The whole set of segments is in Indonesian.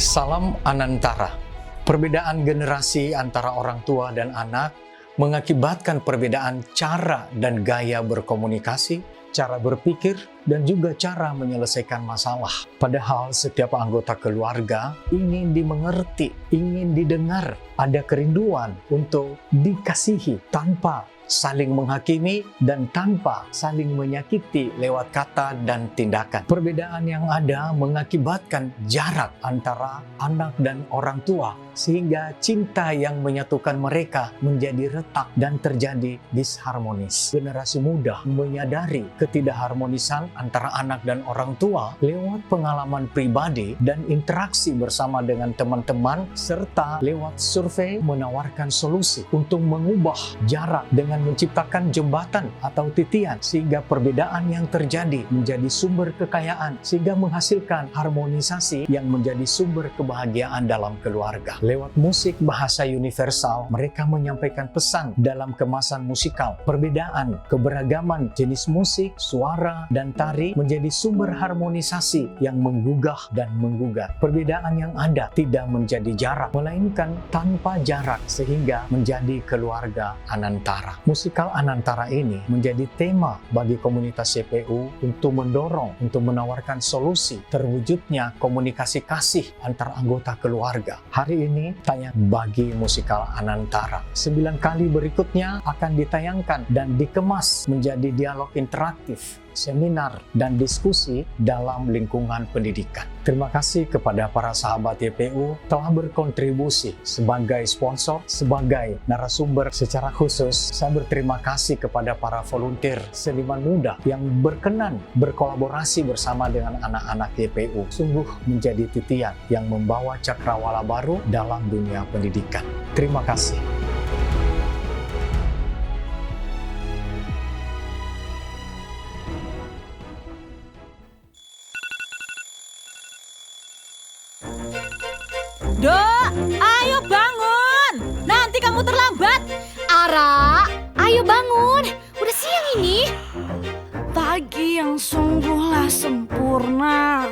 Salam Anantara. Perbedaan generasi antara orang tua dan anak mengakibatkan perbedaan cara dan gaya berkomunikasi, cara berpikir, dan juga cara menyelesaikan masalah. Padahal setiap anggota keluarga ingin dimengerti, ingin didengar, ada kerinduan untuk dikasihi tanpa saling menghakimi dan tanpa saling menyakiti lewat kata dan tindakan. Perbedaan yang ada mengakibatkan jarak antara anak dan orang tua, sehingga cinta yang menyatukan mereka menjadi retak dan terjadi disharmonis. Generasi muda menyadari ketidakharmonisan antara anak dan orang tua lewat pengalaman pribadi dan interaksi bersama dengan teman-teman, serta lewat survei menawarkan solusi untuk mengubah jarak dengan menciptakan jembatan atau titian, sehingga perbedaan yang terjadi menjadi sumber kekayaan, sehingga menghasilkan harmonisasi yang menjadi sumber kebahagiaan dalam keluarga. Lewat musik bahasa universal, mereka menyampaikan pesan dalam kemasan musikal. Perbedaan, keberagaman jenis musik, suara, dan tari menjadi sumber harmonisasi yang menggugah dan menggugat. Perbedaan yang ada tidak menjadi jarak, melainkan tanpa jarak, sehingga menjadi keluarga Anantara. Musikal Anantara ini menjadi tema bagi komunitas CPU untuk mendorong, untuk menawarkan solusi terwujudnya komunikasi kasih antar anggota keluarga. Hari ini tayang bagi musikal Anantara. 9 kali berikutnya akan ditayangkan dan dikemas menjadi dialog interaktif, seminar, dan diskusi dalam lingkungan pendidikan. Terima kasih kepada para sahabat YPU telah berkontribusi sebagai sponsor, sebagai narasumber. Secara khusus, saya berterima kasih kepada para volunteer seniman muda yang berkenan berkolaborasi bersama dengan anak-anak YPU. Sungguh menjadi titian yang membawa cakrawala baru dalam dunia pendidikan. Terima kasih. Dok, ayo bangun! Nanti kamu terlambat. Ara, ayo bangun. Udah siang ini. Pagi yang sungguhlah sempurna,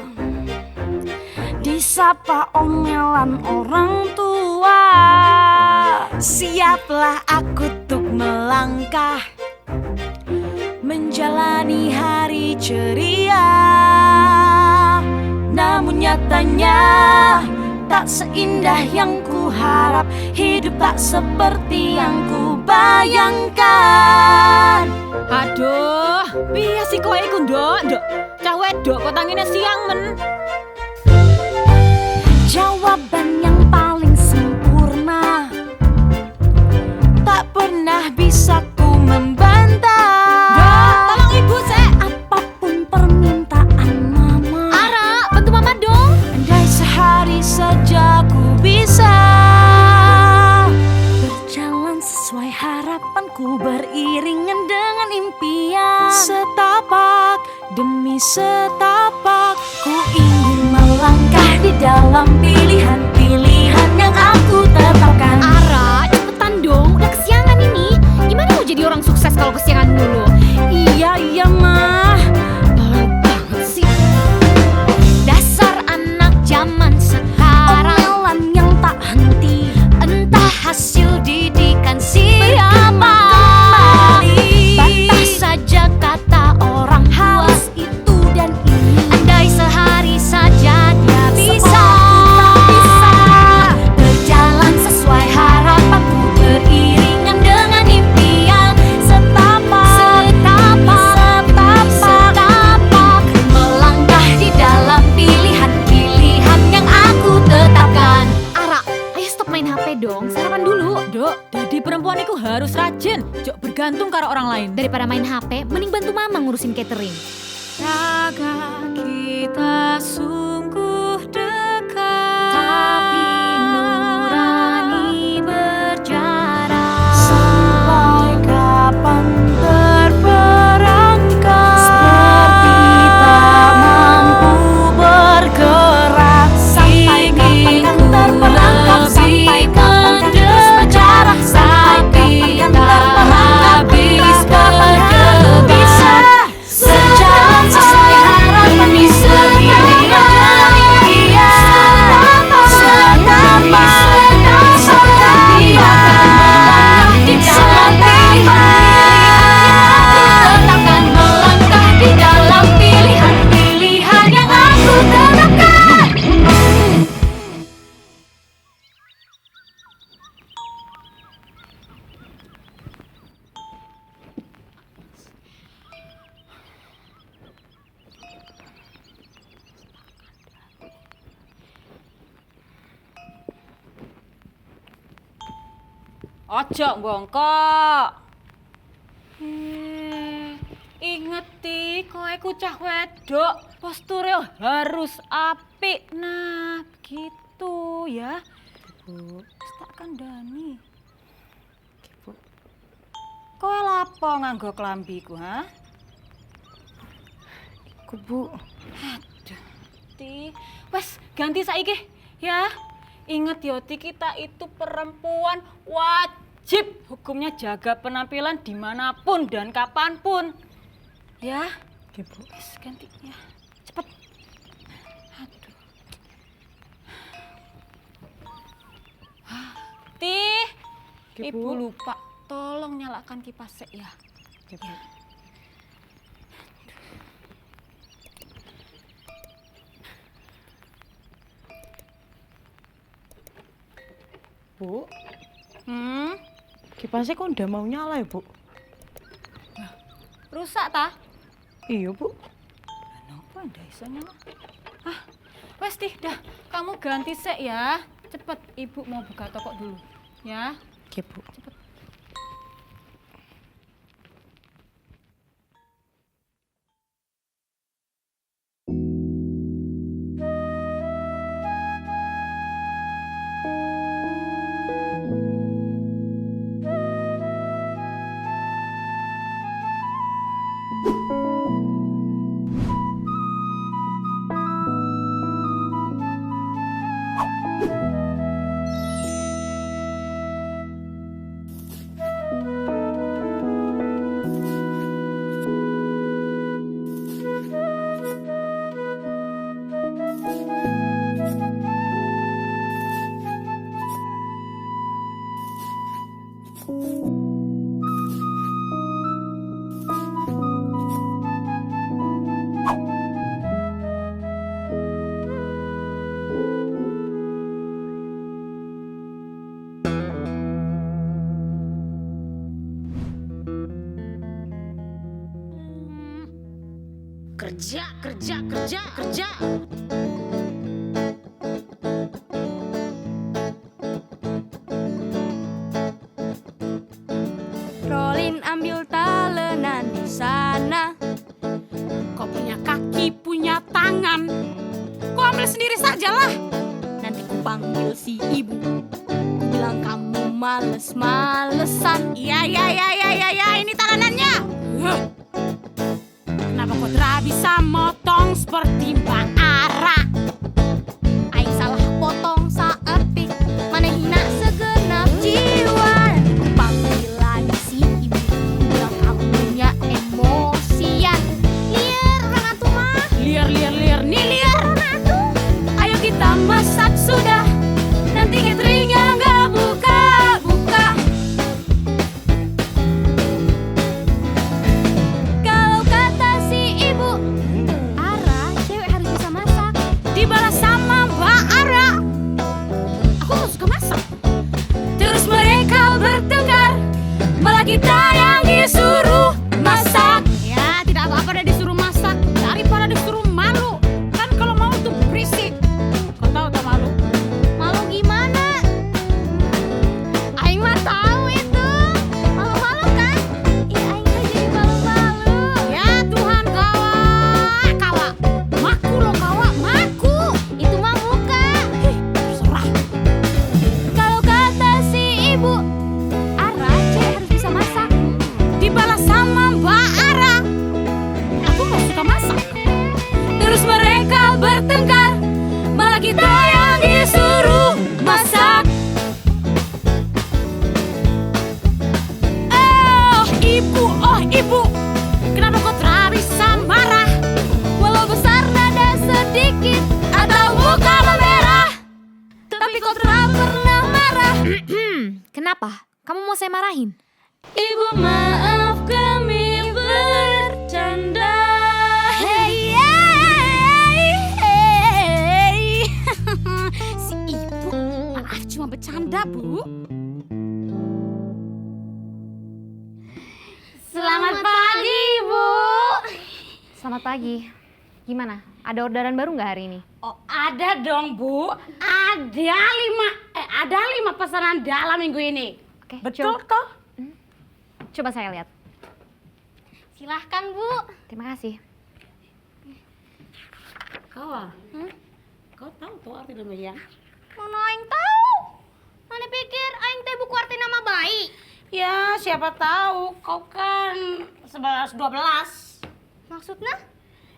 disapa omelan orang tua. Siaplah aku untuk melangkah, menjalani hari ceria. Namun nyatanya tak seindah yang ku harap, hidup tak seperti yang ku bayangkan. Aduh, piye sih kowe iku, Nduk? Cah wedok kok tangine siang men. Jawaban yang paling sempurna tak pernah bisa ku membantah. Nduk, tolong ibu sek. Apapun permintaan mama. Ara, bantu mama dong. Andai sehari saja ku bisa berjalan sesuai harapanku, beriringan dengan impian. Setapak demi setapak ku ingin melangkah di dalam pilihan-pilihan yang aku tetapkan. Ara, cepetan dong. Udah kesiangan ini. Gimana mau jadi orang sukses kalau kesiangan mulu? Iya mah, bawel banget sih. Dasar anak zaman sekarang, Omelan yang tak henti, entah hasil didikan siapa. Bantah saja kata orang tua. haus itu dan ini. Andai sehari saja dia bisa Berjalan sesuai harapanku, beriringan dengan impian. Setapak melangkah di dalam pilihan-pilihan yang aku tetapkan. Ara, ayo stop main HP dong. Sarapan dulu. Dok, dadi perempuan iku harus rajin, jok bergantung karo orang lain. Daripada main HP, mending bantu mama ngurusin catering. raga kita sungguh dekat, Tapi nurani berjarak. sampai kapan terperangkap, seperti tak mampu bergerak. Sampai kapan kan terperangkap, sampai kapan kan terus berjarak, sampai kapan kan terperangkap, habis bergerak. Bisa sejalan sesuai harapan, bisa Ojo bongkok. Ingeti kowe ku cah wedok, posture harus apik. Nah, gitu ya. Bu, tak kandhani. Bu. Kowe lapo nganggo klambiku, ha? Iku Bu. Aduh, Ti. Wes, ganti saiki ya. Ingat ya, Ti, kita itu perempuan wajib hukumnya jaga penampilan dimanapun dan kapanpun. Ya, Bu. wes ganti ya. Cepet. Aduh. Ti, Ibu lupa. Tolong nyalakan kipas sek ya. Ya. Bu, Kipasnya kok udah mau nyala ya, Bu? Rusak ta? iya Bu. Kenapa ndak iso nyala? Wes Tih, dah. Kamu ganti sek ya. Cepet, Ibu mau buka toko dulu. Ya. Oke Bu. Cepet. Kerja. Rolin ambil talenan di sana. Kau punya kaki, punya tangan. Kau ambil sendiri sajalah. Nanti ku panggil si ibu. Ku bilang kamu males-malesan. Ya, ini talanannya. Kenapa kau tidak bisa motong seperti Mbak Ara? Aing salah potong saetik. Mana hina segenap jiwa. Ku panggil lagi si ibu. Ku bilang kamu punya emosian. Liar orang atu mah. Liar. Nih liar. Ayo kita masak sudah. Nanti cateringnya nggak buka-buka. Kalau kata si ibu, Ara, cewek harus bisa masak. Dibalas sama Mbak Ara. Aku gak suka masak. Terus mereka bertengkar, malah kita yang disuruh masak. Ya, tidak apa-apa deh disuruh masak daripada disuruh malu. Kan kalau mau tuh berisik. Kau tahu tak malu? Malu gimana? Aing mah tahu itu. Malu-malu kan? Ih, Aing mah jadi malu-malu. Ya Tuhan, kawa. Maku loh kawa, maku. Itu mah muka. Terserah. Kalau kata si ibu, Ara, cewek harus bisa masak. Dibalas sama Mbak Ara. Aku gak suka masak. Terus mereka bertengkar, malah kita yang disuruh masak. Oh ibu, kenapa kau tidak bisa marah? Walau besar nada sedikit atau muka memerah, tapi kau tak pernah marah. Kenapa? Kamu mau saya marahin? Ibu maaf kami bercanda. Hey. Si ibu, maaf cuma bercanda Bu. Selamat pagi, Bu. Selamat pagi. Gimana? Ada orderan baru nggak hari ini? Oh ada dong Bu, ada 5 pesanan dalam minggu ini. Oke, Betul coba, toh? coba saya lihat. Silahkan Bu. Terima kasih. Kau tahu tuh arti demikian? Mana aing tahu? Mana pikir aing teh buku arti nama bayi? Ya, siapa tahu. Kau kan 11-12. Maksudnya?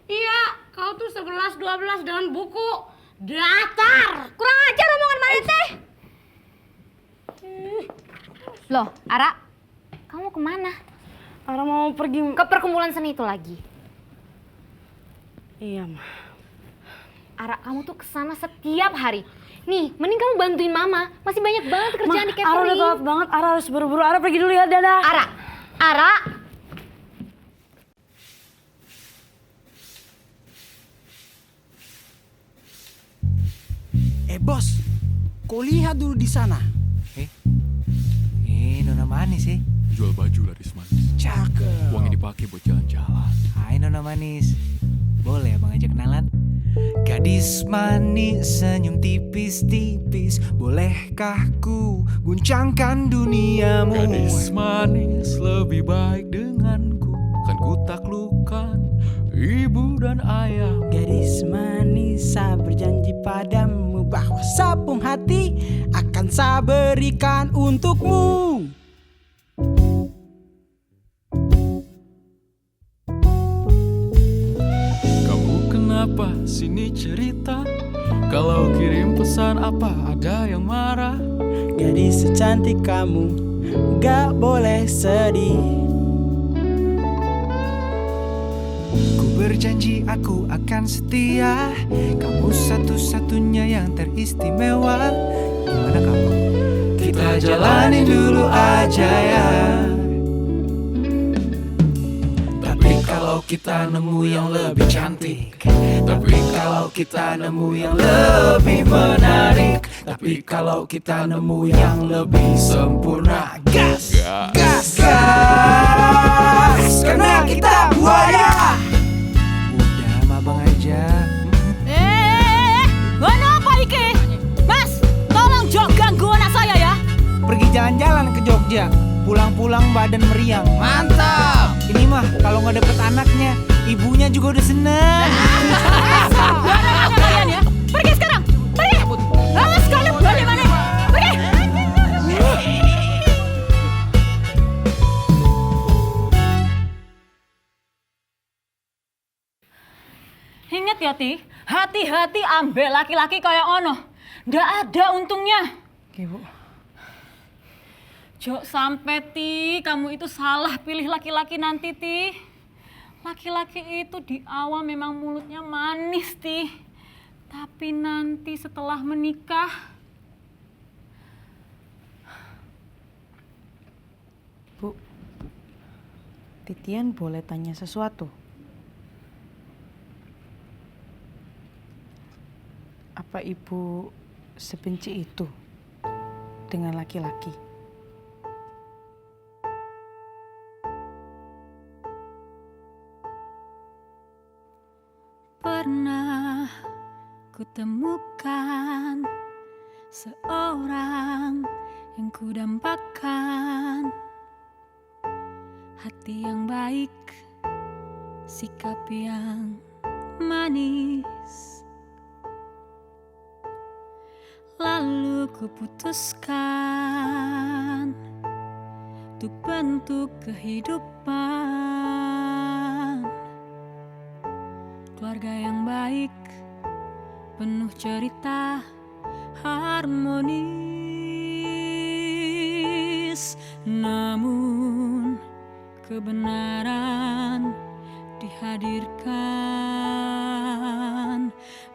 Iya, kau tuh 11-12 dengan buku datar. Kurang ajar omongan mana teh? Loh, Ara, kamu kemana? Orang mau pergi. Ke perkumpulan seni itu lagi. Iya, mah. Ara, kamu tuh kesana setiap hari. Nih, mending kamu bantuin Mama. Masih banyak banget kerjaan di Ara udah catering. telat banget. Ara harus buru-buru. Ara pergi dulu ya, dadah. Ara. Bos, kau lihat dulu di sana. Nona manis sih. Jual baju laris manis. Cakep. Uang yang dipakai buat jalan-jalan. Hai Nona manis. Boleh abang ajak kenalan? Gadis manis senyum tipis-tipis. Bolehkah ku guncangkan duniamu? Gadis manis lebih baik denganku. Kan ku taklukkan ibu dan ayah. Gadis manis, saya berjanji padamu bahwa sapung hati akan saya berikan untukmu. Kamu kenapa sini cerita? Kalau kirim pesan apa ada yang marah? Gadis secantik kamu, gak boleh sedih. Ku berjanji aku akan setia. Kamu satu-satunya yang teristimewa. Gimana kamu? Kita jalani dulu aja ya. Tapi kalau kita nemu yang lebih cantik, tapi kalau kita nemu yang lebih menarik, tapi kalau kita nemu yang lebih sempurna, gas, gas, gas, karena kita buaya. Udah sama abang aja. Kenapa iki? Mas, tolong jangan ganggu anak saya ya. Pergi jalan-jalan ke Jogja, pulang-pulang badan meriang. Mantap. Ini mah kalau nggak dapet anaknya, ibunya juga udah seneng. Barang kalian ya. Pergi sekarang. Pergi. Awas kalian balik mana? Pergi. Ingat ya, Ti. Hati-hati ambil laki-laki kayak ono. Nggak ada untungnya. Ibu. Jok sampai, Ti, kamu itu salah pilih laki-laki nanti, Ti. Laki-laki itu di awal memang mulutnya manis, Ti. Tapi nanti setelah menikah, Bu, Titian boleh tanya sesuatu? Apa Ibu sebenci itu dengan laki-laki? pernah kutemukan seorang yang kudambakan. Hati yang baik, sikap yang manis. Lalu kuputuskan untuk bentuk kehidupan. Keluarga yang baik, penuh cerita harmonis. Namun kebenaran dihadirkan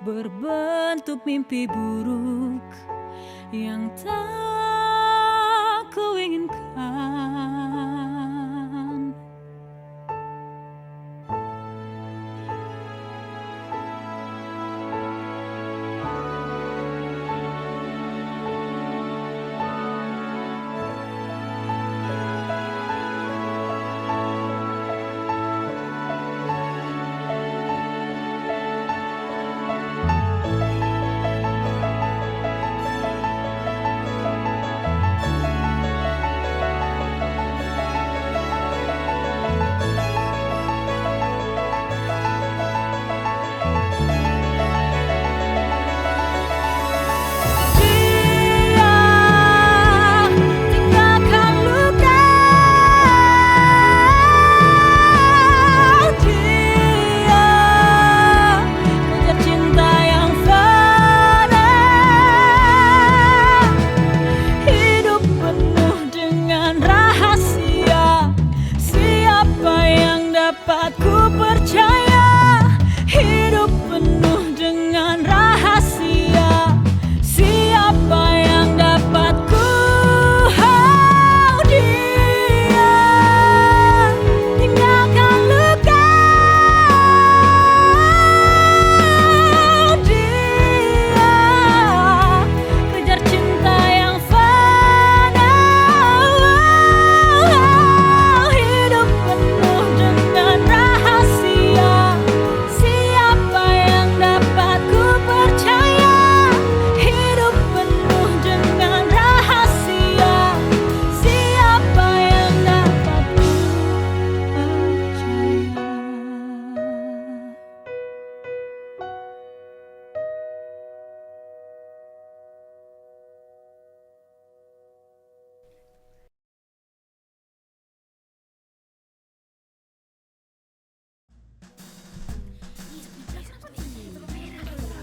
berbentuk mimpi buruk yang tak kuinginkan.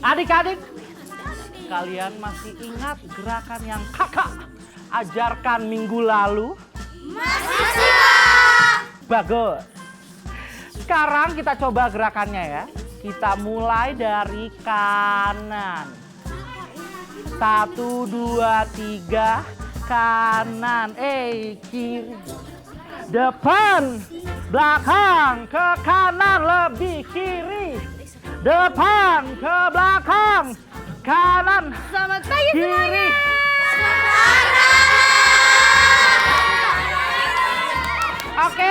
Adik-adik, kalian masih ingat gerakan yang kakak ajarkan minggu lalu? Masih, Pak. Bagus. Sekarang kita coba gerakannya ya. Kita mulai dari kanan. 1, 2, 3, kanan. Kiri. Depan, belakang, ke kanan, lebih kiri. Depan, ke belakang, kanan, Selamat pagi kiri. Oke.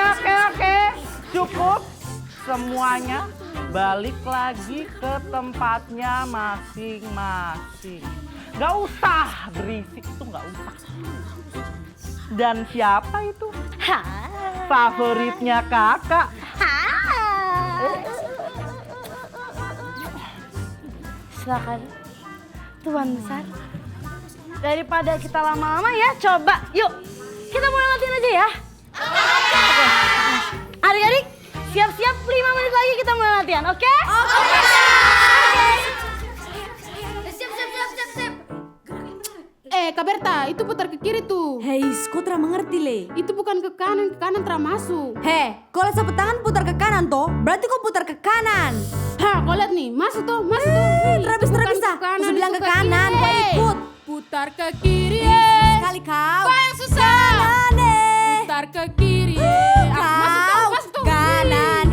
Cukup. Semuanya balik lagi ke tempatnya masing-masing. Gak usah berisik tuh, gak usah. Dan siapa itu? Favoritnya kakak. Silakan, Tuan Besar. Daripada kita lama-lama ya, coba yuk kita mulai latihan aja ya. Oke. Adik-adik, siap-siap 5 menit lagi kita mulai latihan, oke? Oke. Kak Berta, itu putar ke kiri tuh. Hei, kau tidak mengerti le. Itu bukan ke kanan tidak masuk. Kalau sapu tangan putar ke kanan toh, berarti kau putar ke kanan. Kau lihat nih, masuk tuh. Terabis. Kau bilang ke kanan, kau ikut. Putar ke kiri. Sekali kau. Kau yang susah. Putar ke kiri. Masuk tuh. Kanan.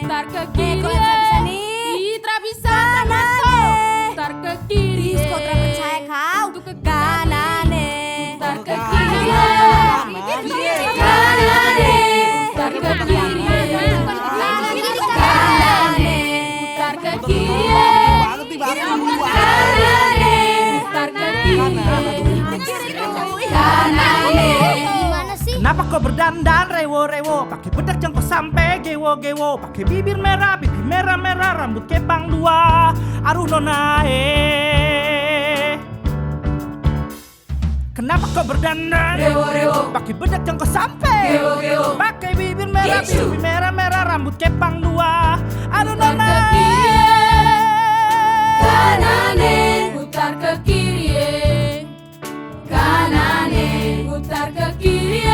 Putar ke kiri. Kau lihat bisa nih. Tidak bisa, masuk. Putar ke kiri. Kau tidak percaya kau. Ke kanan. Putar ke kiri. Putar ke kiri. Kenapa kau berdandan rewo-rewo? Pakai bedak jangkau sampai gewo-gewo. Pakai bibir merah, pipi merah-merah, rambut kepang 2. Aduh nona Kenapa kau berdandan rewo-rewo? Pakai bedak jangkau sampai gewo-gewo. Pakai bibir merah, pipi merah-merah, rambut kepang 2. Aduh nona Kanane, putar ke kiri. Kanane, putar ke kiri.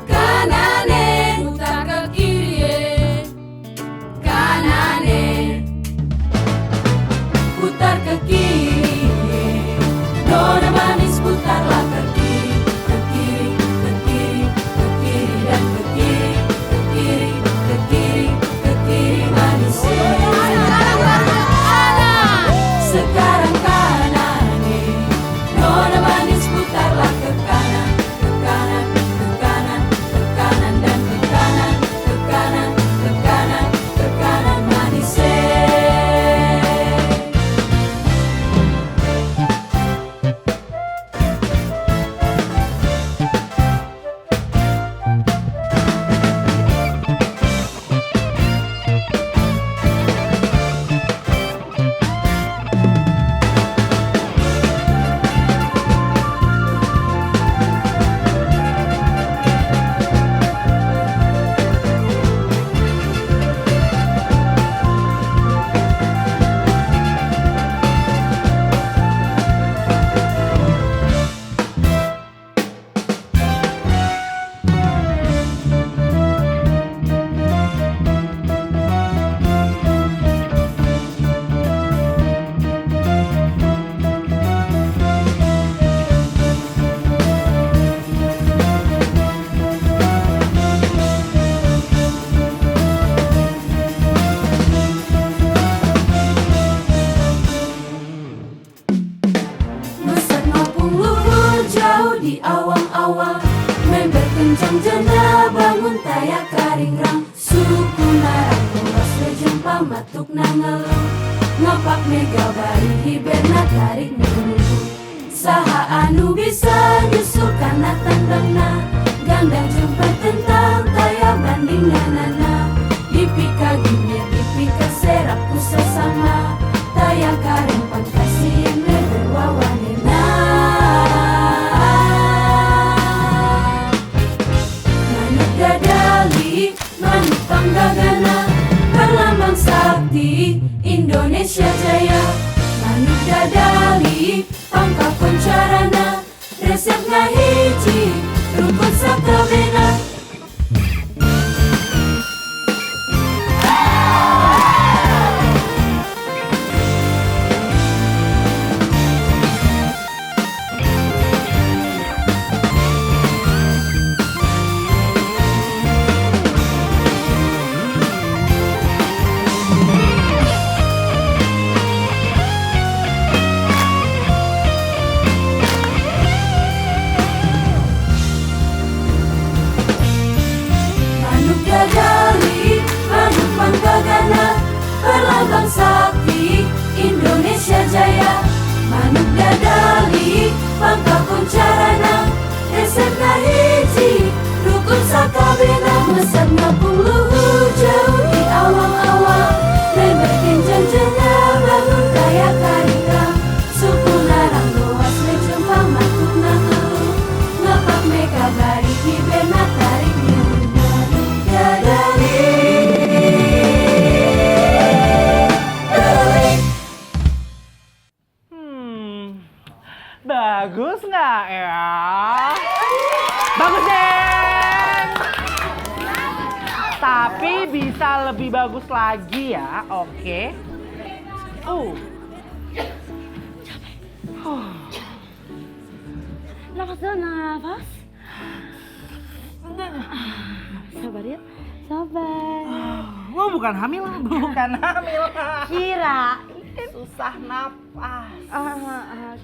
Kanane, putar ke kiri. Kanane, putar ke kiri. Nona manis putarlah ke kiri, ke kiri, ke kiri, ke kiri dan ke kiri, ke kiri, ke kiri, ke kiri manis. Sekarang kanane, nona manis putarlah ke kanan, ke kanan, ke kanan, ke kanan dan ke kanan, ke kanan, ke kanan, ke kanan manis. Mesat maupun luhur jauh di awang-awang, member kencang janda bangun tayak karingrang. Suku narang bolas lejempa matuk nangelung, ngapak mega bari hiberna tarik menunggu. Saha anu bisa nyusul karena tandangna, gandang jumpa tentang taya bandinganana. Dipika gimir dipika serak pusat sama, tayang karing pangkasi yang berwawanena. Manuk dadali, manuk panggagana, perlambang sakti Indonesia. resep ngahiji rukun sakabena. Perlambang sakti Indonesia Jaya. Manuk dadali pangka kuncarana. Resep ngahiji rukun sakabena. Mesep ngapung luhur jauh di awang-awang. Leberkin janjana bangun kaya karika. Suku narang luas lejempang matuk nangelu. Ngapak meka bari hibena tarik nyuna. Dadali bagus nggak ya? Bagus deh. Tapi bisa lebih bagus lagi ya, oke? Nafas. Sabar ya, sabar. Lo bukan hamil. Kira. Susah napas.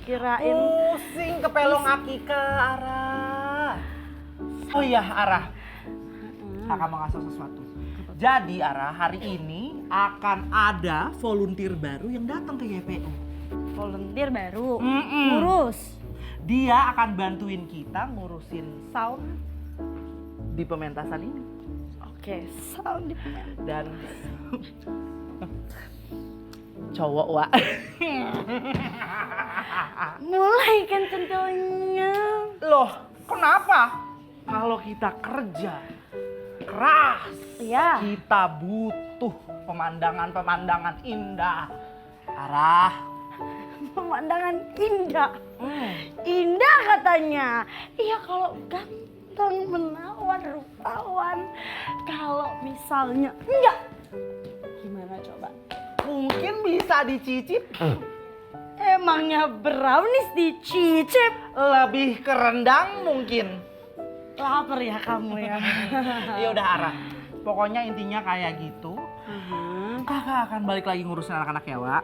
Kirain. Pusing kepelong Akika, Ara. Oh iya, Ara. Kakak mau ngasih sesuatu. Jadi, Ara, hari ini akan ada volunteer baru yang datang ke YPU. Volunteer baru? Ngurus? Dia akan bantuin kita ngurusin sound di pementasan ini. Oke, sound di pementasan. Dan cowok, Wak. Mulai kan centilnya. Loh, kenapa? Kalau kita kerja keras, iya, kita butuh pemandangan-pemandangan indah. Arah. Pemandangan indah. Indah katanya. Iya, kalau ganteng, menawan, rupawan. Kalau misalnya enggak, gimana coba? Mungkin bisa dicicip. Emangnya brownies dicicip? Lebih ke rendang mungkin. Lapar ya kamu ya. Ya udah, Ara. Pokoknya intinya kayak gitu. Kakak akan balik lagi ngurusin anak-anak ya, Wak.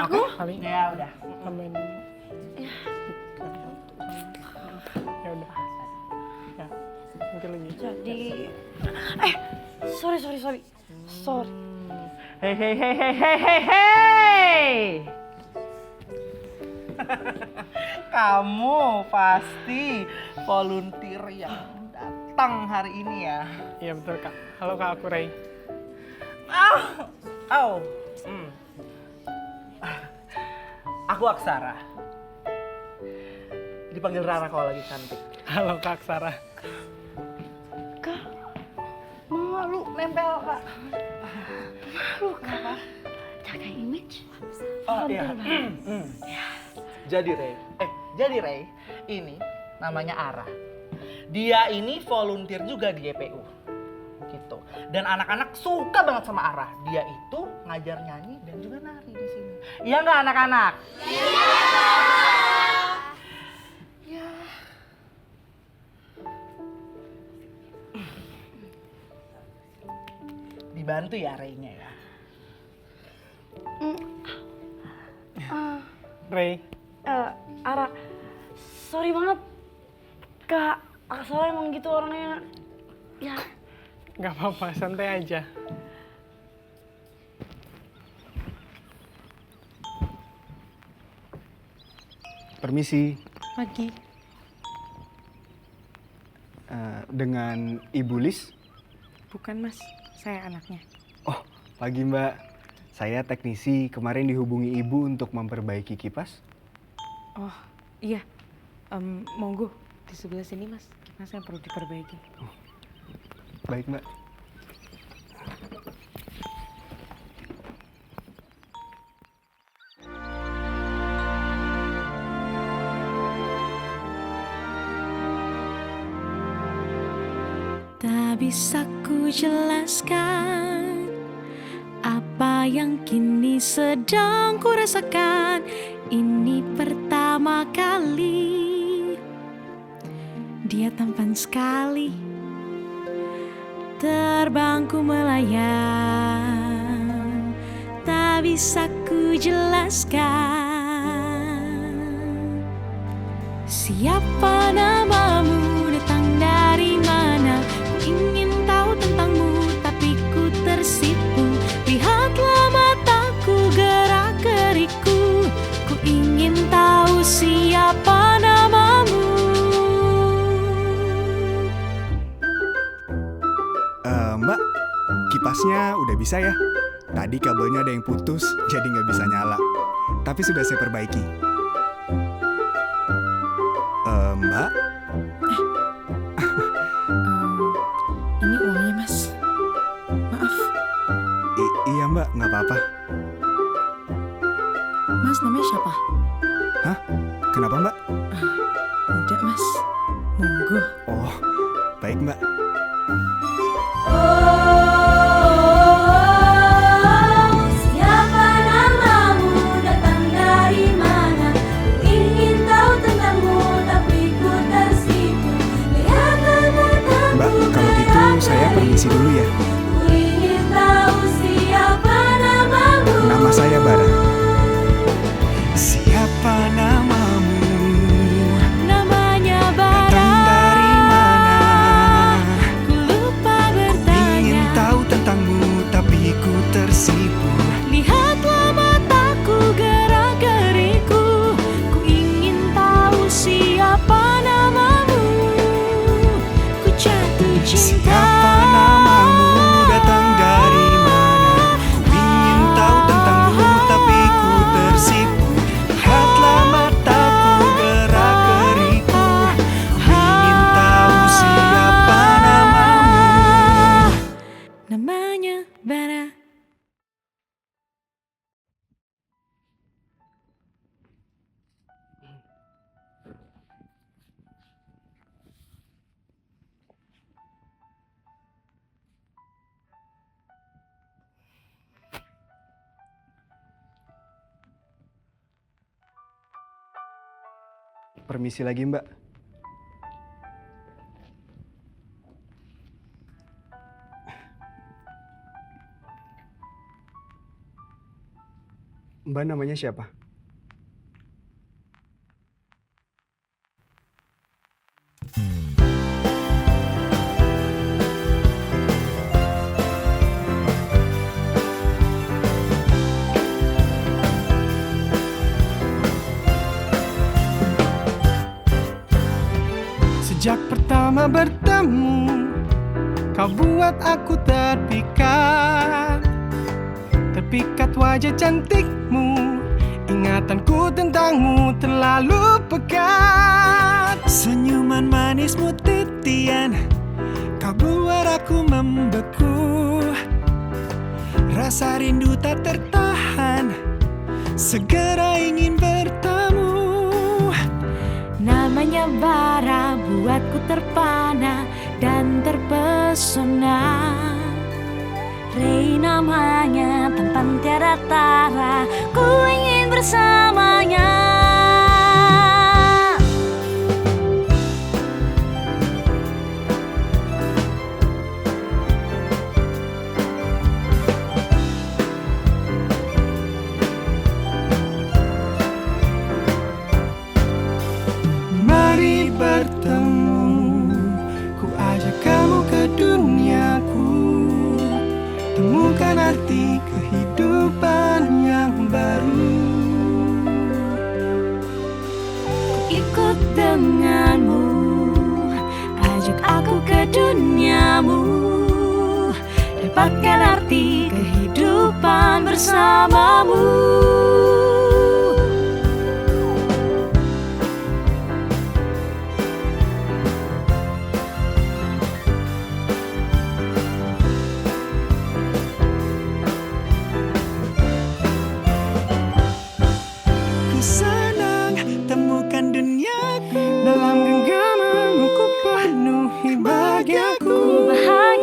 Aku? Okay. Ya udah. Ya udah. Ya. Mungkin lagi. Jadi sorry. Hei. Kamu pasti volunteer yang datang hari ini ya. Iya betul Kak. Halo Kak, aku Ray. Aku Aksara. Dipanggil Rara kalau lagi cantik. Halo Kak Aksara. Kak, malu nempel Kak. Malu Kak. Jaga image. Oh iya. Jadi Ray, ini namanya Ara. Dia ini volunteer juga di YPU. Gitu. Dan anak-anak suka banget sama Ara. Dia itu ngajar nyanyi dan juga nari di sini. Iya nggak anak-anak? Iya. Dibantu ya Ray-nya ya. Ray. Ara, sorry banget. Kak, Aksara emang gitu orangnya. Ya. Gak apa-apa, santai aja. Permisi. Pagi. Dengan Ibu Lis? Bukan Mas, saya anaknya. Oh, pagi Mbak. Saya teknisi, kemarin dihubungi Ibu untuk memperbaiki kipas. Oh, iya. Monggo, di sebelah sini Mas. Kipasnya perlu diperbaiki. Oh. Baik Mbak. Tak bisa ku jelaskan apa yang kini sedang ku rasakan. Ini pertama kali dia tampan sekali, terbangku melayang, tak bisa ku jelaskan. Siapa namamu, datang dari mana? Ku ingin tahu tentangmu, tapi ku tersipu. Lihatlah mataku, gerak-geriku. Ku ingin tahu siapa namamu. Mbak, kipasnya udah bisa ya? Tadi kabelnya ada yang putus, jadi nggak bisa nyala. Tapi sudah saya perbaiki. Mbak? Ini uangnya, Mas. Maaf. Iya mbak, nggak apa-apa. Mas namanya siapa? Hah? Kenapa mbak? Udah, Mas. Monggo. Oh, baik mbak. Siapa namamu, datang dari mana? Ku ingin tahu tentangmu, tapi ku tersipu. Lihatlah mataku, Mbak, kalau gitu saya permisi dulu ya. ku ingin tahu siapa namamu. Nama saya Bara. Siapa namamu? Namanya Bara. Datang dari mana? Ku lupa Ku bertanya. ingin tahu tentangmu, tapi ku tersipu. Lihatlah mataku, gerak-geriku. Ku ingin tahu siapa namamu. Ku jatuh cinta. Siapa namamu, datang dari mana? Ku ingin tahu tentangmu, tapi ku tersipu. Lihatlah mataku, gerak-geriku. Ku ingin tahu siapa namamu. Namanya Bara. Permisi lagi mbak. Mbak namanya siapa? Sejak pertama bertemu, kau buat aku terpikat. Terpikat wajah cantikmu, ingatanku tentangmu terlalu pekat. Senyuman manismu titian, kau buat aku membeku. Rasa rindu tak tertahan, segera ingin bertemu. Namanya Bara, buatku terpana dan terpesona. Rei namanya, tampan tiada tara, ku ingin bersamanya. Mari bertemu, ku ajak kamu ke duniaku. Temukan arti kehidupan yang baru. Ku ikut denganmu, ajak aku ke duniamu. Dapatkan arti kehidupan bersamamu. Ku senang temukan duniaku, dalam genggamanmu ku penuhi bahagiaku. Bahagia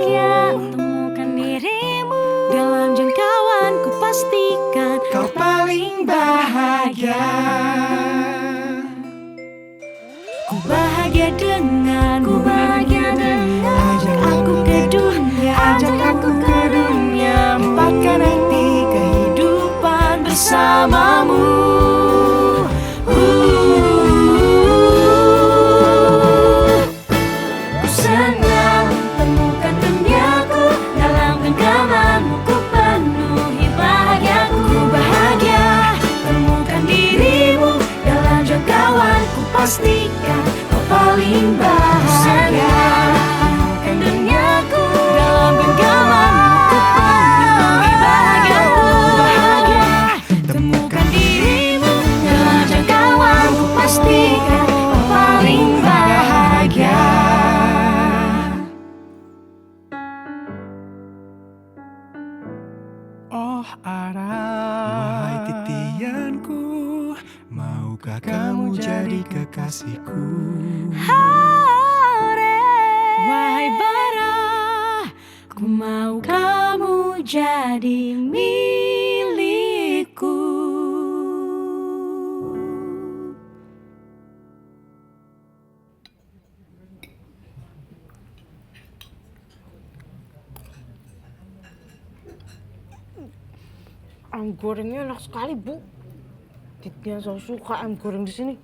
bahagia denganmu. Ajak aku ke dunia, dapatkan arti kehidupan bersamamu. Ku senang temukan duniaku dalam genggamanmu. Ku penuhi bahagiaku. Ku bahagia temukan dirimu dalam jangkauanku. Pastikan kau paling bahagia. Temukan duniaku dalam genggamanmu. Ku penuhi bahagiaku. Bahagia temukan dirimu dalam jangkauanku. Pastikan kau paling bahagia. Oh Ara, wahai titianku, maukah kamu jadi kekasihku? Wahai bara, ku mau kamu jadi milikku. Ayam gorengnya enak sekali, Bu. Titian selalu suka ayam goreng di sini.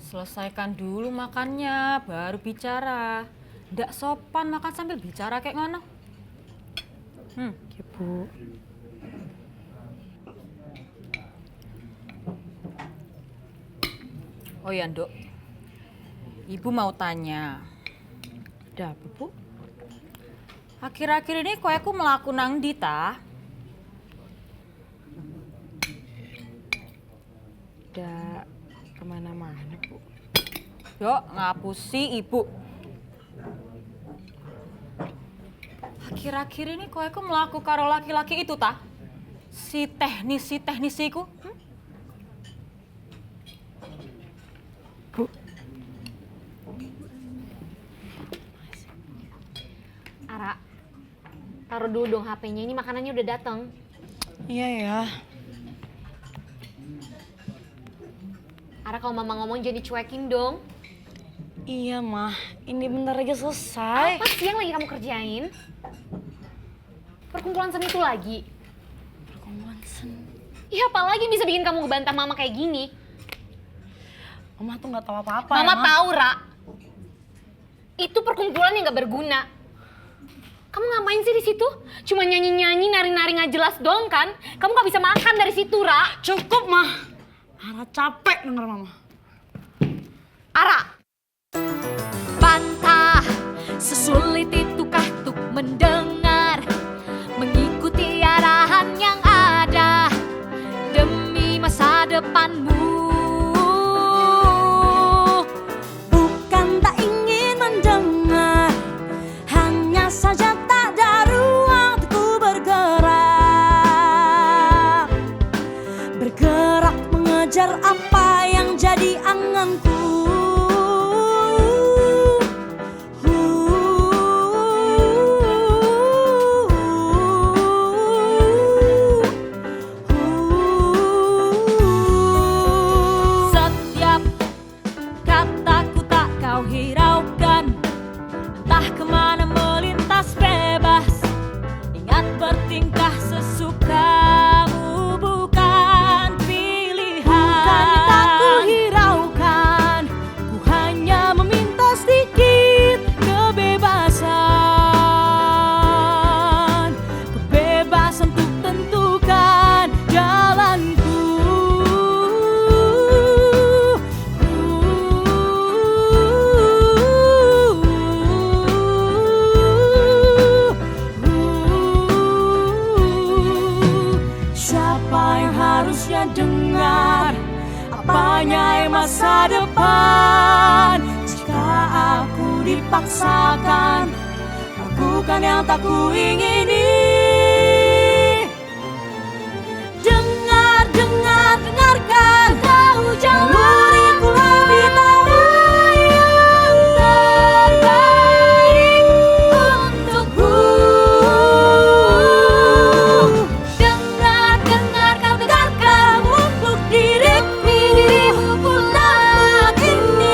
Selesaikan dulu makannya, baru bicara. Ndak sopan makan sambil bicara kayak ngono. Ya, Bu. Oh ya, Nduk. Ibu mau tanya. Ada apa, Bu? Akhir-akhir ini koeku melaku nang ndi ta? Ada kemana-mana, Bu. Yuk, ngapusi Ibu. Akhir-akhir ini koeku melaku karo laki-laki itu ta? Si teknisi-teknisiku. Ara, taruh dulu dong HP-nya, ini makanannya udah datang. Iya ya. Ara, kalau mama ngomong jadi cuekin dong. Iya, Mah. Ini bentar lagi selesai. Apa sih yang lagi kamu kerjain? Perkumpulan seni itu lagi. Perkumpulan seni. Iya, apalagi bisa bikin kamu ngebantah mama kayak gini? Mama tuh nggak tahu apa-apa. Mama ya, tahu, Ra. Itu perkumpulan yang nggak berguna. Kamu ngapain sih di situ? Cuma nyanyi-nyanyi, nari-nari nggak jelas dong kan? Kamu nggak bisa makan dari situ, Ra. Cukup, Mah. Ara capek denger Mama. Ara! Bantah, sesulit itukah untuk mendengar, mengikuti arahan yang ada demi masa depanmu. Bukan tak ingin mendengar, hanya saja tak ada ruang untuk bergerak. Bergerak mengejar apa yang jadi anganku. Setiap kataku tak kau hiraukan, entah kemana melintas bebas. Ingat bertingkah sesukamu, bukan pilihan. Bukan tak ku hiraukan, ku hanya meminta sedikit kebebasan. Kebebasan untuk tentukan jalanku. Siapa yang harusnya dengar apanya yang masa depan? Jika aku dipaksakan lakukan yang tak ku ingini. Dengarkan tahu jalurku lebih tahu yang terbaik untukku. Dengarkan untuk diriku. Namun ini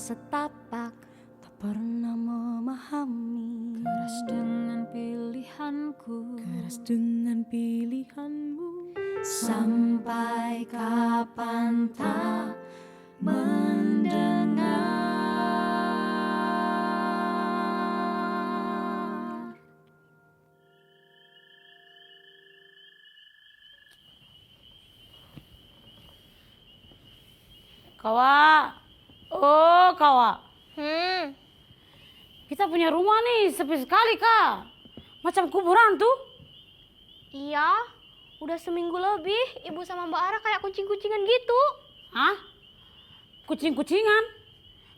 setapak, tak pernah memahami. Keras dengan pilihanku, keras dengan pilihanmu. Sampai kapan tak mendengar. Kawa, oh kawa. Kita punya rumah nih sepi sekali kak, macam kuburan tuh. Iya, udah seminggu lebih ibu sama Mbak Ara kayak kucing-kucingan gitu. Hah? Kucing-kucingan?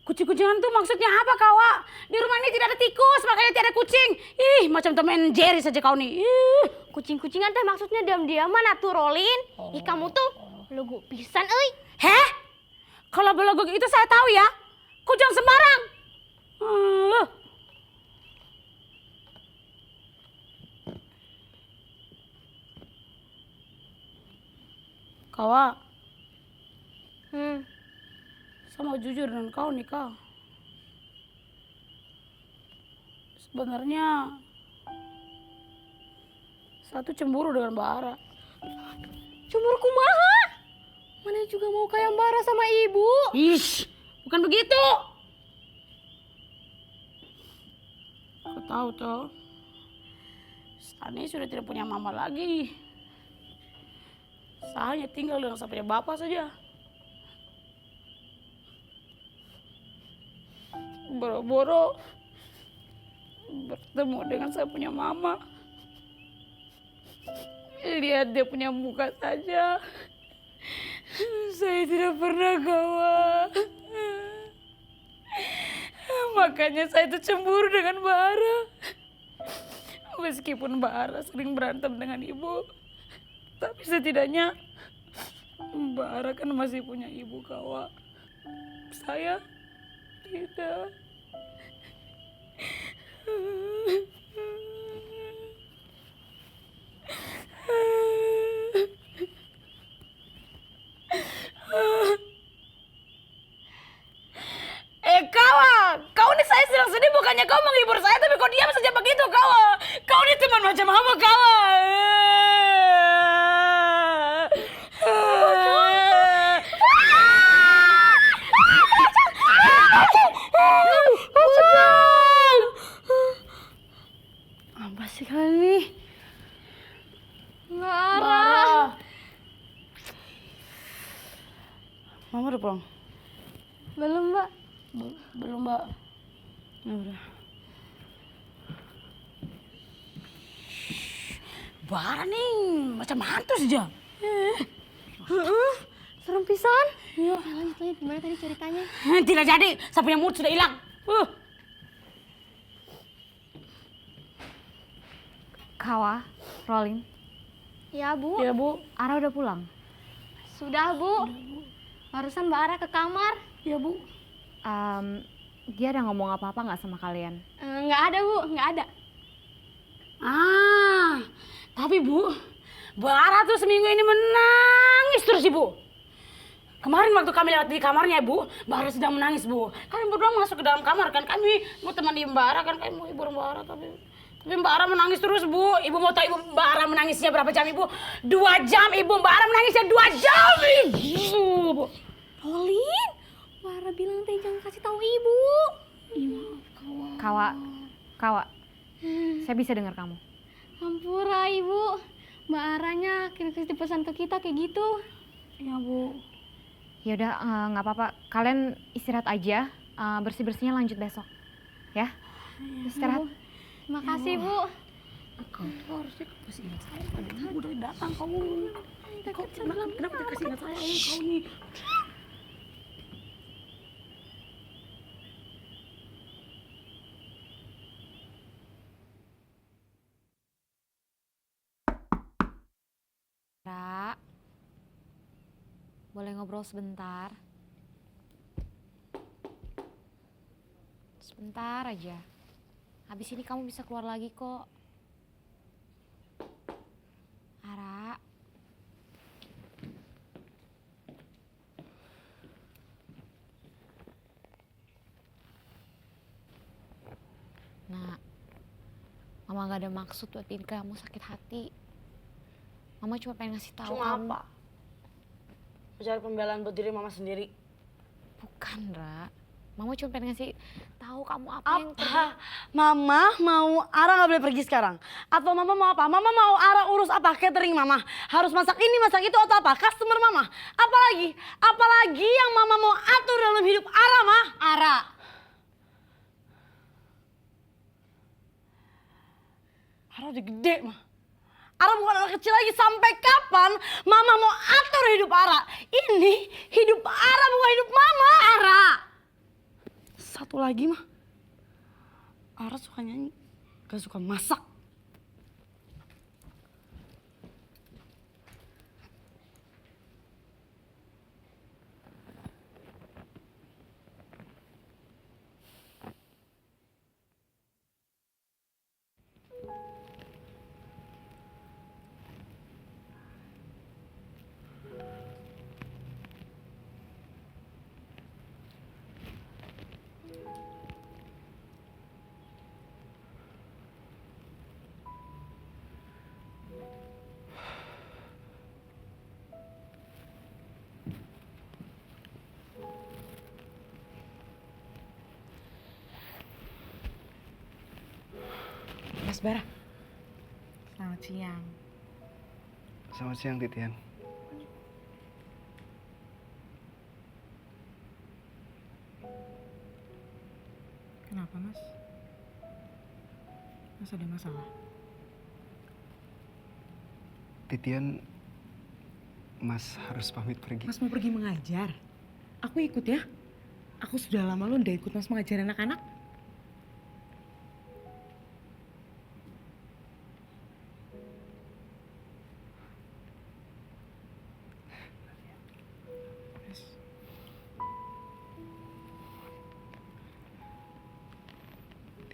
Kucing-kucingan tuh maksudnya apa kawa? Di rumah ini tidak ada tikus, makanya tidak ada kucing. Ih, macam temen Jerry saja kau nih. Kucing-kucingan teh maksudnya diam-diaman atuh Rolin. Ih kamu tuh lugu pisan euy. Heh? Kalau belogok itu saya tahu ya. Kau jangan sembarang. Kawa. Saya mau jujur dengan kau nih kak. Sebenarnya saya tuh cemburu dengan Mbak Ara. Cemburu kumaha? Mana juga mau kayak Mbak Ara sama ibu. Ish, bukan begitu. Kau tahu toh, Sani sudah tidak punya mama lagi. Saya hanya tinggal dengan saya punya bapak saja. Boro-boro bertemu dengan saya punya mama. Lihat dia punya muka saja. Saya tidak pernah kawan. Makanya saya itu cemburu dengan Mbak Ara. Meskipun Mbak Ara sering berantem dengan ibu, tapi setidaknya Mbak Ara kan masih punya ibu kawa. Saya tidak. Kawan, kau ini saya sedang sedih, bukannya kau menghibur saya, tapi kau diam saja begitu kawan. Kau ini teman macam apa kawan? Apa sih kalian nih? Mbak Ara. Mama udah pulang? Belum Mbak. Belum Mbak. Ya udah. Mbak Ara nih macam hantu saja. Serem pisan. Iya. Lanjut, gimana tadi ceritanya? Tidak jadi, saya punya mood sudah hilang. Kawa, Rolin. Ya Bu. Ya Bu. Ara udah pulang? Sudah Bu. Barusan Mbak Ara ke kamar. Ya Bu. Dia ada ngomong apa-apa nggak sama kalian? Nggak ada Bu, nggak ada. Tapi Bu, Mbak Ara tuh seminggu ini menangis terus Ibu. Kemarin waktu kami lewat di kamarnya Bu, Mbak Ara sedang menangis Bu. Kami berdua masuk ke dalam kamar kan, kami mau temani Mbak Ara kan, kami mau hibur Mbak Ara tapi Mbak Ara menangis terus Bu. Ibu mau tahu Ibu Mbak Ara menangisnya berapa jam Ibu? 2 jam Ibu, Mbak Ara menangisnya 2 jam Ibu. Rolin, Mbak Ara bilang teh jangan kasih tahu Ibu. Kawa, saya bisa dengar kamu. Ampura Ibu, Mbak Aranya kirim pesan ke kita kayak gitu. Ya Bu. Ya udah, nggak apa-apa. Kalian istirahat aja, bersih-bersihnya lanjut besok, ya. Istirahat. Makasih Bu. Kau tuh harusnya kasih ingat saya. Padahal udah datang kamu. Kau kenapa tidak kasih ingat saya kau nih? Ra, boleh ngobrol sebentar? Sebentar aja. Habis ini kamu bisa keluar lagi kok. Ara. Nah, Mama gak ada maksud buat bikin kamu sakit hati. Mama cuma pengen ngasih tahu Cuma kamu. apa? Mencari pembelaan buat diri Mama sendiri. Bukan, Ra. Mama cuma pengen ngasih tahu kamu apa yang Mama mau Ara nggak boleh pergi sekarang? Atau Mama mau apa? Mama mau Ara urus apa? Catering Mama? Harus masak ini, masak itu atau apa? Customer Mama? Apalagi yang Mama mau atur dalam hidup Ara, Ma? Ara. Ara udah gede, Ma. Ara bukan anak kecil lagi. Sampai kapan Mama mau atur hidup Ara? Ini hidup Ara bukan hidup Mama. Ara. Satu lagi, mah. Ara suka nyanyi, gak suka masak. Mas Bara. Selamat siang. Selamat siang, Titian. Kenapa, Mas? Mas ada masalah? Titian, Mas harus pamit pergi. Mas mau pergi mengajar? Aku ikut ya. Aku sudah lama loh udah ikut Mas mengajar anak-anak.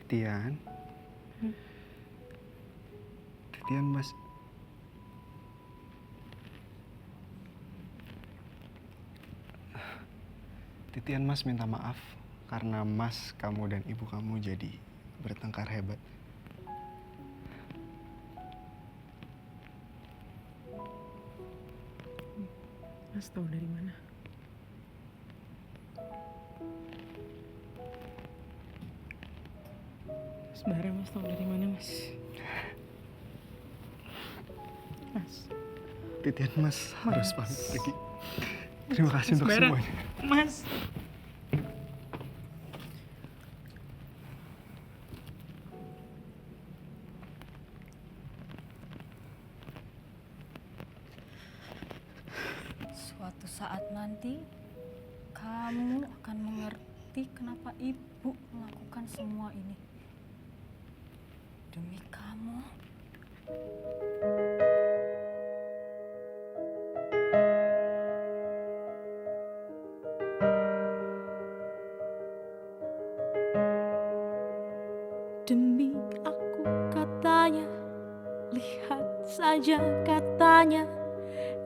Titian. Titian, Mas. Titian, Mas minta maaf karena Mas, kamu dan ibu kamu jadi bertengkar hebat. Mas tahu dari mana? Mas Bara, Mas tahu dari mana, Mas? Mas. Titian, Mas harus pamit pergi. Terima kasih Mas untuk Bara. semuanya. Mas. Suatu saat nanti kamu akan mengerti kenapa ibu melakukan semua ini. Demi kamu. Demi aku katanya, lihat saja katanya,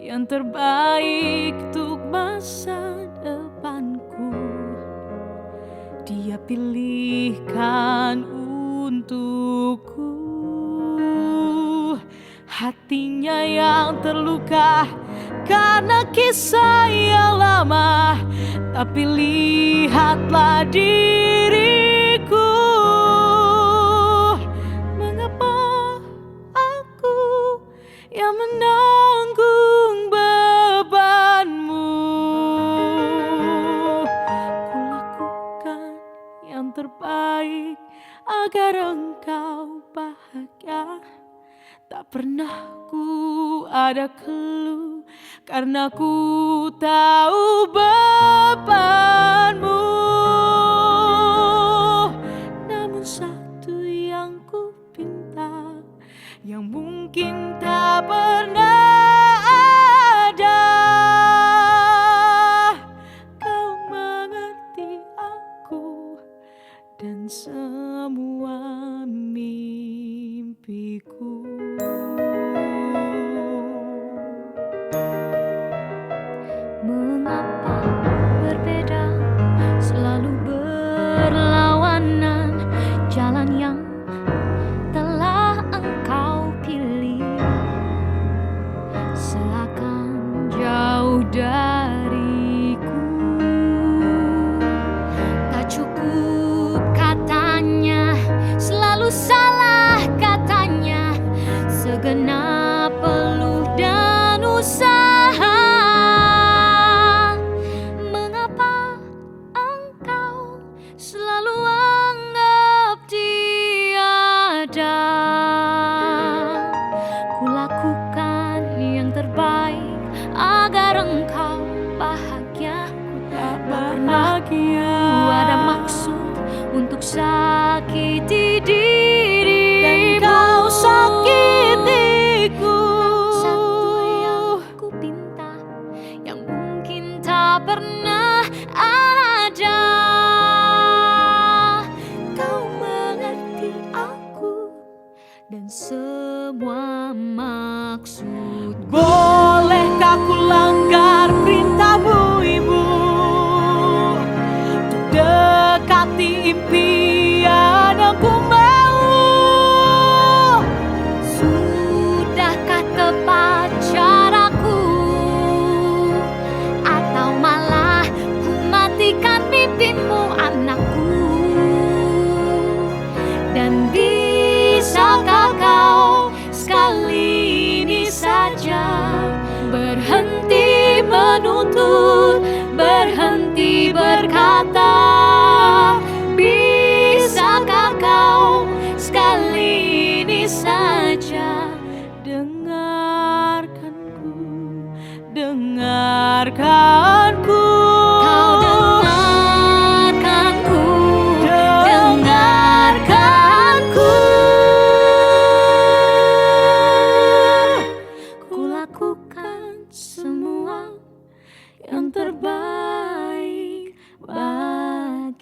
yang terbaik untuk masa depanku. Dia pilihkan untukku. Hatinya yang terluka karena kisah yang lama, tapi lihatlah diriku. Mengapa aku yang menanggung bebanmu? Kulakukan yang terbaik agar engkau bahagia. Tak pernah ku ada keluh karena ku tahu bebanmu. Namun satu yang ku pinta, yang mungkin tak pernah ada, kau mengerti aku dan semua mimpiku. Mengapa berbeda, selalu berlawanan, jalan yang selalu anggap tiada. Kulakukan yang terbaik agar engkau bahagia. Tak pernah ada maksud untuk sakiti dirimu. Dan kau sakitiku. Satu yang ku pinta, yang mungkin tak pernah ada. Kau mengerti aku dan semua maksud. Bolehkah ku langgar perintahmu ibu, untuk dekati impian yang ku mau? Sudahkah tepat caraku, atau malah ku matikan mimpimu anakku? Dan bisakah kau sekali ini saja berhenti menuntut, berhenti berkata? Bisakah kau sekali ini saja dengarkanku, dengarkanku? Kau dengarkanku, dengarkanku. Kulakukan semua yang terbaik bagimu.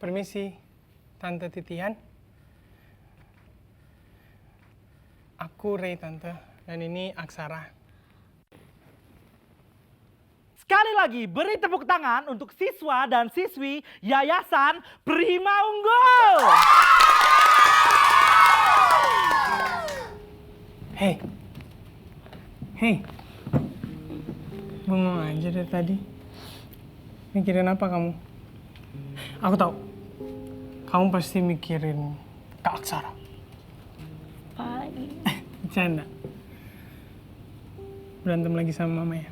Permisi, Tante Titian. Aku Ray, Tante, dan ini Aksara. Sekali lagi beri tepuk tangan untuk siswa dan siswi Yayasan Prima Unggul. Hei, hei, bengong aja dari tadi. Mikirin apa kamu? Aku tahu, kamu pasti mikirin Kak Aksara. Bercanda. Berantem lagi sama mama ya?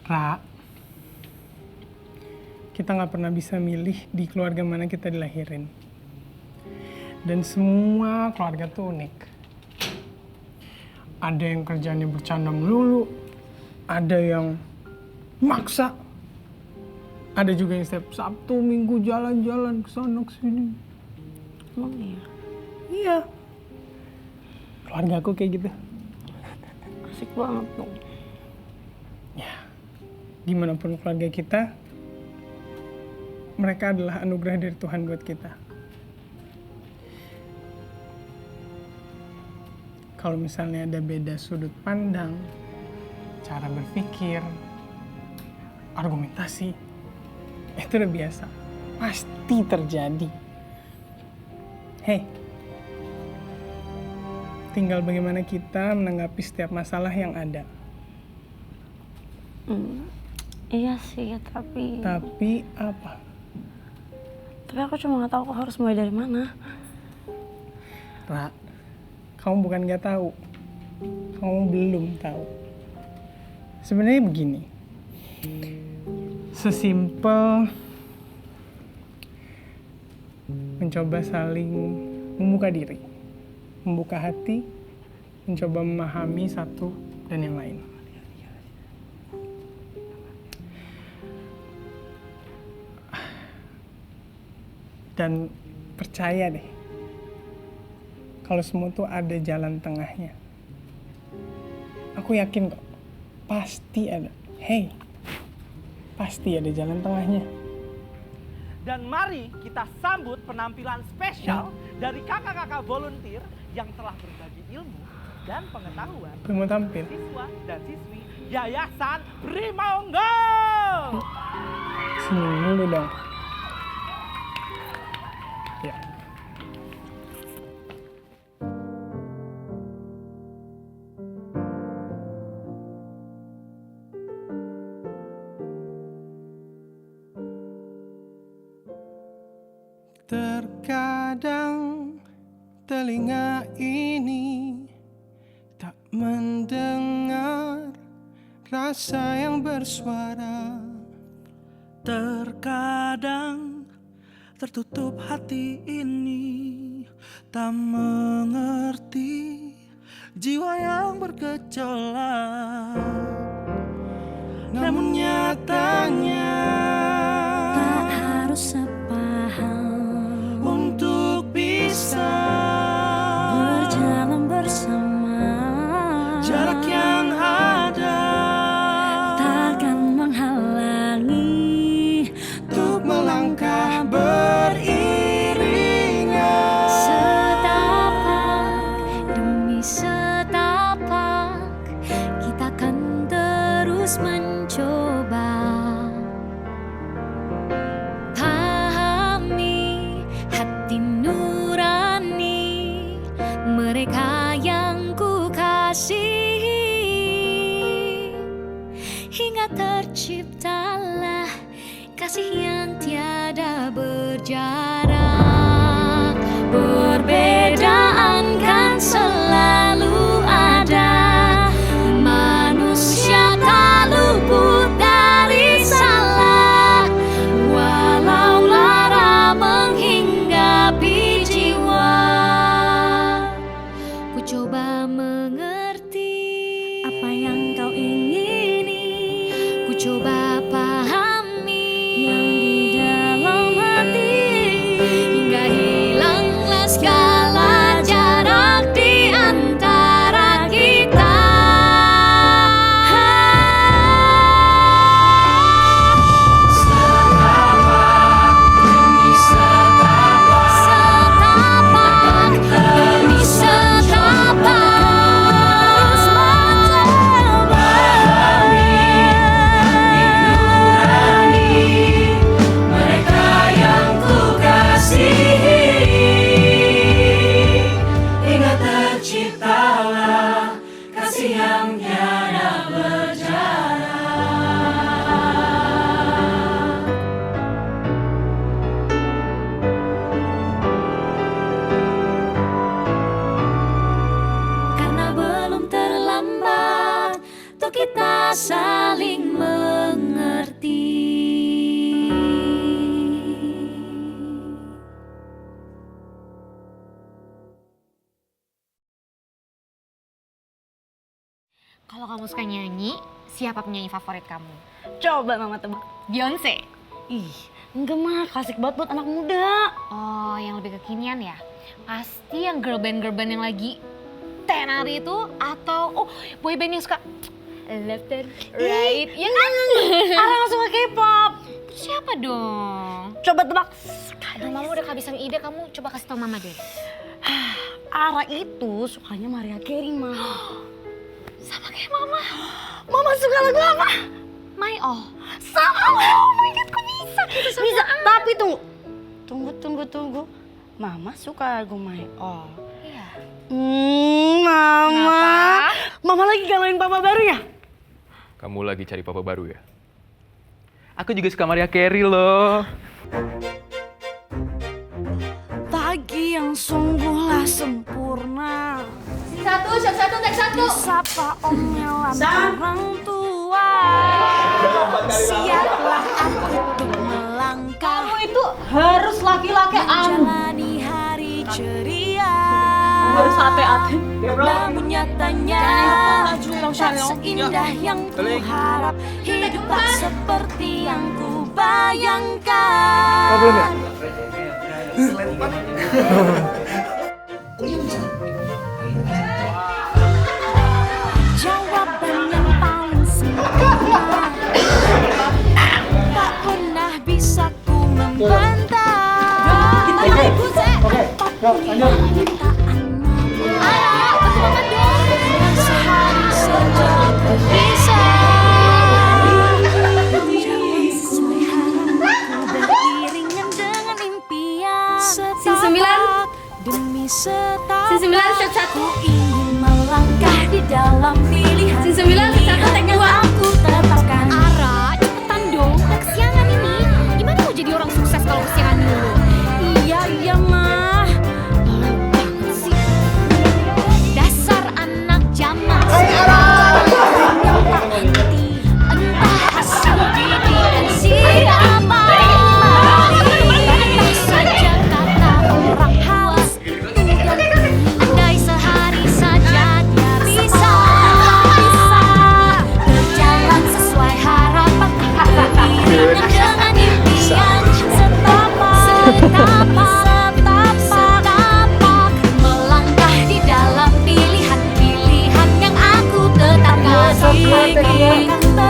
Ra, kita nggak pernah bisa milih di keluarga mana kita dilahirin. Dan semua keluarga tuh unik. Ada yang kerjanya bercanda melulu, ada yang maksa, ada juga yang setiap Sabtu Minggu jalan-jalan ke sana ke sini. Emang iya? Iya. Keluarga aku kayak gitu. Asik banget dong. Ya, gimana pun keluarga kita, mereka adalah anugerah dari Tuhan buat kita. Kalau misalnya ada beda sudut pandang, cara berpikir, argumentasi, itu udah biasa. Pasti terjadi. Hei, tinggal bagaimana kita menanggapi setiap masalah yang ada. Iya sih, tapi... Tapi apa? Tapi aku cuma nggak tahu aku harus mulai dari mana. Ra, kamu bukan nggak tahu, kamu belum tahu. Sebenarnya begini, sesimpel mencoba saling membuka diri, membuka hati, mencoba memahami satu dan yang lain. Dan percaya deh, kalau semua tuh ada jalan tengahnya. Aku yakin kok, pasti ada. Hey, pasti ada jalan tengahnya. Dan mari kita sambut penampilan spesial dari kakak-kakak volunteer yang telah berbagi ilmu dan pengetahuan Mau tampil? siswa dan siswi Yayasan Prima Unggul. Senyum dulu dong. Ya. Terkadang telinga ini tak mendengar rasa yang bersuara. Terkadang tertutup hati ini tak mengerti jiwa yang bergejolak. Namun nyatanya tak harus sepaham untuk bisa berjalan bersama. Jarak yang ada takkan menghalangi untuk melangkah beriringan. Setapak demi setapak kita akan terus mencoba. Pahami hati nurani mereka yang ku kasihi, hingga terciptalah kasih yang tiada berjarak. Perbedaan kan selalu ada, manusia tak luput dari salah, walau lara menghinggapi jiwa. Ku coba mengerti apa yang kau ingini, ku coba pahami yang di dalam hati, hingga hilanglah segala jarak di antara kita. Setapak demi setapak mereka yang ku kasihi, hingga terciptalah kasih yang tiada berjarak. Karena belum terlambat untuk kita saling mengerti. Kalau kamu suka nyanyi, siapa penyanyi favorit kamu? Coba mama tebak. Beyonce? Ih, enggak mah, klasik banget buat anak muda. Oh, yang lebih kekinian ya? Pasti yang girl band yang lagi tenar itu, atau boyband yang suka left and right, ya kan? Orang suka K-pop. Siapa dong? Coba tebak. Aduh, mama udah kehabisan ide, kamu coba kasih tau mama deh. Ara itu sukanya Mariah Carey, mah. Sama kayak mama. Mama suka lagu apa? My All. Sama, oh my god, kok bisa? Bisa, tapi tunggu. Mama suka lagu My All. Iya. Mama. Kenapa? Mama lagi galauin papa baru ya? Kamu lagi cari papa baru ya? Aku juga suka Mariah Carey loh. Pagi yang sungguhlah sempurna. Shot satu, tek satu. Disapa omelan orang tua. Siaplah aku untuk melangkah. Kamu itu harus laki-laki menjalani hari ceria. Harus hati-hati. Namun nyatanya tak seindah yang kuharap. Hidup tak seperti yang kubayangkan. Jawaban yang paling sempurna tak pernah bisa ku membantah. Apapun permintaanmu, sehari saja bisa. Jalan sesuai harapanku beriringan dengan impian. Setapak demi setapak ku ingin melangkah di dalam pilihan. yang aku tetapkan. Ara, cepetan dong, udah kesiangan ini. Gimana mau jadi orang sukses kalau kesiangan dulu? Iya Lupakan